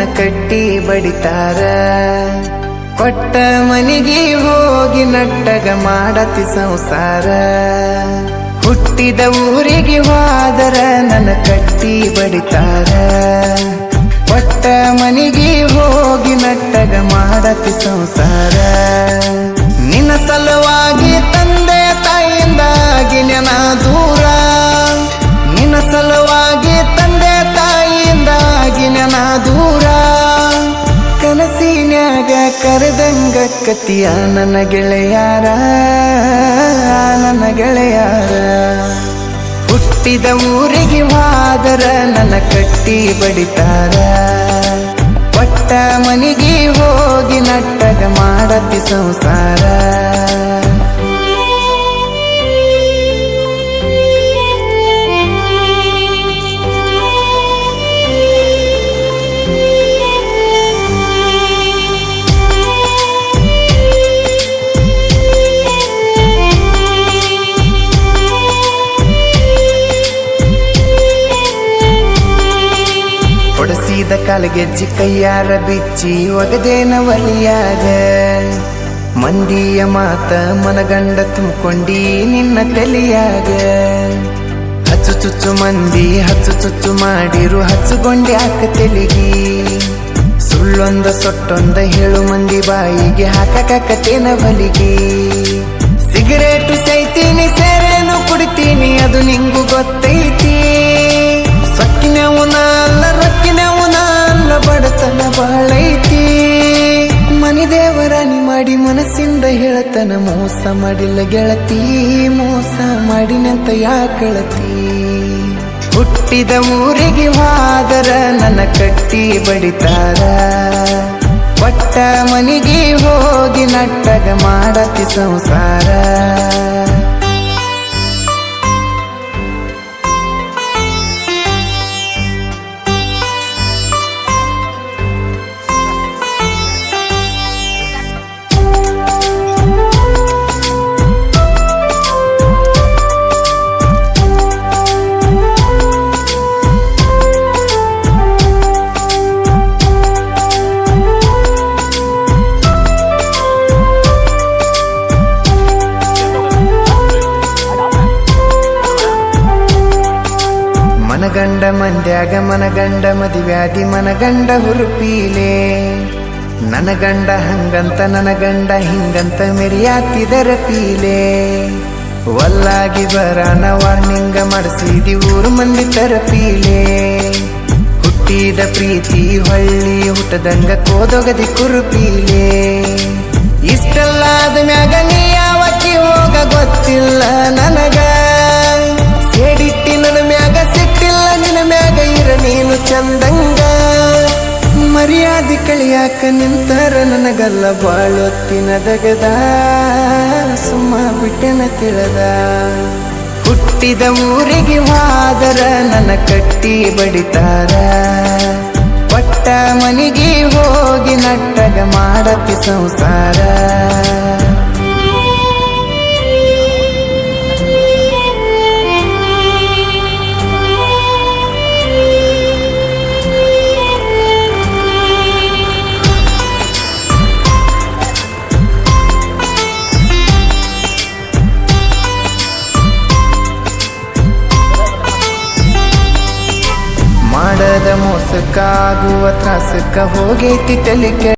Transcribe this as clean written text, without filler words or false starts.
ನನ್ನ ಕಟ್ಟಿ ಬಡಿತಾರ. ಕೊಟ್ಟ ಮನಿಗೆ ಹೋಗಿ ನಟ್ಟಗ ಮಾಡತಿ ಸಂಸಾರ. ಹುಟ್ಟಿದ ಊರಿಗೆ ಹೋದರ ನನ್ನ ಕಟ್ಟಿ ಬಡಿತಾರ. ಕೊಟ್ಟ ಮನಿಗೆ ಹೋಗಿ ನಟ್ಟಗ ಮಾಡತಿ ಸಂಸಾರ. ನಿನ್ನ ಸಲುವಾಗಿ ತಂದೆ ತಾಯಿಯಿಂದಾಗಿ ನೆನ ದೂರ. ನಿನ್ನ ಸಲುವಾಗಿ ತಂದೆ ತಾಯಿಯಿಂದಾಗಿ ನೆನ ದೂರ. ಕನಸಿನ್ಯಾಗ ಕರೆದಂಗ ಕತಿಯ ನನ್ನ ಗೆಳೆಯಾರ, ನನ್ನ ಗೆಳೆಯಾರ. ಹುಟ್ಟಿದ ಊರಿಗೆ ಹೋದರ ನನ್ನ ಕಟ್ಟಿ ಬಡಿತಾರ. ಕೊಟ್ಟ ಮನಿಗೆ ಹೋಗಿ ನಟ್ಟಗ ಮಾಡತಿ ಸಂಸಾರ. ಹೊಡಸಿದ ಕಾಲಗೆಜ್ಜಿ ಕೈಯಾರ ಬಿಚ್ಚಿ ಒಗದೇನ ಒಲಿಯಾಗ. ಮಂದಿಯ ಮಾತ ಮನಗಂಡ ತುಂಬಿಕೊಂಡಿ ನಿನ್ನ ತಲೆಯಾಗ. ಹಚ್ಚು ಚುಚ್ಚು ಮಂದಿ ಹಚ್ಚು ಚುಚ್ಚು ಮಾಡಿರು ಹಚ್ಚುಗೊಂಡಿ ಹಾಕ ತೆಲಿಗಿ. ಸುಳ್ಳೊಂದ ಸೊಟ್ಟೊಂದ ಹೇಳು ಮಂದಿ ಬಾಯಿಗೆ ಹಾಕಕತ್ತೇನ ಬಲಿಗಿ. ಸಿಗರೇಟು ಸೈತೀನಿ ಸೇರೇನು ಕುಡಿತೀನಿ ಅದು ನಿಂಗು ಗೊತ್ತೈತಿ. ಸೊಕ್ಕಿನವನ ಅಲ್ಲ ರೊಕ್ಕಿನವನ ಅಲ್ಲ ಬಡತನ ಬಾಳೈತಿ. ಮನಿ ದೇವರಾಣಿ ಮಾಡಿ ಮನಸ್ಸಿಂದ ಹೇಳತನ ಮೋಸ ಮಾಡಿಲ್ಲ ಗೆಳತಿ. ಮೋಸ ಮಾಡಿನಂತ ಯಾಕಳತಿ. ಹುಟ್ಟಿದ ಊರಿಗೆ ಹೋದರ ನನ್ನ ಕಟ್ಟಿ ಬಡಿತಾರ. ಕೊಟ್ಟ ಮನಿಗೆ ಹೋಗಿ ನಟ್ಟಗ ಮಾಡತಿ ಸಂಸಾರ. ಮನಗಂಡ ಮಂದ್ಯಾಗ ಮನಗಂಡ ಮದುವ್ಯಾದಿ ಮನಗಂಡ ಹುರುಪೀಲೆ. ನನ್ನ ಗಂಡ ಹಂಗಂತ ನನ್ನ ಗಂಡ ಹಿಂಗಂತ ಮೆರಿಯಾತಿದರ ಪೀಲೆ. ವಲ್ಲಾಗಿ ಬರಾನ ವಾರ್ನಿಂಗ ಮಾಡಿಸಿದಿ ಊರು ಮಂದಿ ತರಪೀಲೆ. ಹುಟ್ಟಿದ ಪ್ರೀತಿ ಹೊಳ್ಳಿ ಹುಟ್ಟದಂಗ ಕೋದೊಗದಿ ಕುರುಪೀಲೆ. ಇಷ್ಟಲ್ಲಾದ ಮ್ಯಾಗ ನೀ ಯಾವಕ್ಕಿ ಹೋಗ ಗೊತ್ತಿಲ್ಲ ನನಗ. ಸೇಡಿಟ್ಟಿ ನನ್ನ ಮ್ಯಾಗ ಸಿಟ್ಟಿಲ್ಲ ನಿನ್ನ ಮ್ಯಾಗ ಇರ ನೀನು ಚಂದಂಗ. ಮರ್ಯಾದಿ ಕಳಿಯಾಕ ನಿಂತರ ನನಗಲ್ಲ ಬಾಳೊತ್ತಿನ ದಗದ. ಸುಮ್ಮ ಬಿಟ್ಟೆನ ತಿಳಿದ. ಹುಟ್ಟಿದ ಊರಿಗೆ ಹೋದರ ನನ್ನ ಕಟ್ಟಿ ಬಡಿತಾರ. ಕೊಟ್ಟ ಮನಿಗೆ ಹೋಗಿ ನಟ್ಟಗ ಮಾಡತಿ ಸಂಸಾರ. ಮಾಡದ ಮೋಸಕ್ಕಾಗುವ ತ್ರಾಸಕ್ಕ ಹೋಗೈತಿ ತಲೆ.